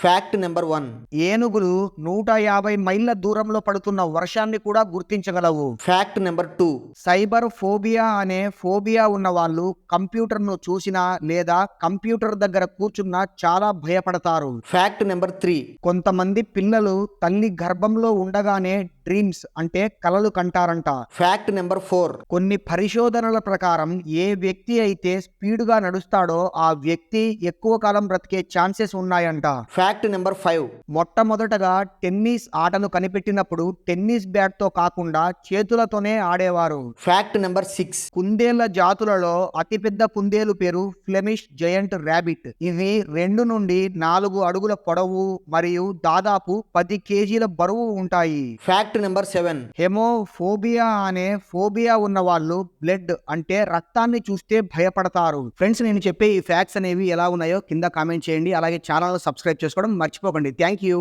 Fact number 1. ఏనుగులు 150 మైళ్ళ దూరంలో పడుతున్న వర్షాన్ని కూడా గుర్తించగలవు. Fact number 2. సైబర్ ఫోబియా అనే ఫోబియా ఉన్న వాళ్ళు కంప్యూటర్ను చూసినా లేదా కంప్యూటర్ దగ్గర కూర్చున్నా చాలా భయపడతారు. Fact number 3. కొంతమంది పిల్లలు తల్లి గర్భంలో ఉండగానే డ్రీమ్స్ అంటే కలలు కంటారంట. Fact number 4. కొన్ని పరిశోధనల ప్రకారం ఏ వ్యక్తి అయితే స్పీడ్గా నడుస్తాడో ఆ వ్యక్తి ఎక్కువ కాలం బ్రతికే ఛాన్సెస్ ఉన్నాయంట. Fact number 5. మొట్టమొదటగా టెన్నిస్ ఆటను కనిపెట్టినప్పుడు టెన్నిస్ బ్యాట్ తో కాకుండా చేతులతోనే ఆడేవారు. Fact number 6. కుందేళ్ల జాతులలో అతిపెద్ద కుందేలు పేరు ఫ్లెమిష్ జయంట్ ర్యాబిట్. ఇవి 2 నుండి 4 అడుగుల పొడవు మరియు దాదాపు 10 కేజీల బరువు ఉంటాయి. Fact number 7. హెమోఫోబియా అనే ఫోబియా ఉన్న వాళ్ళు బ్లడ్ అంటే రక్తాన్ని చూస్తే భయపడతారు. ఫ్రెండ్స్, నేను చెప్పే ఈ ఫ్యాక్ట్స్ అనేవి ఎలా ఉన్నాయో కింద కామెంట్ చేయండి. అలాగే ఛానల్ సబ్స్క్రైబ్ చేసుకోవడం మర్చిపోకండి. Thank you.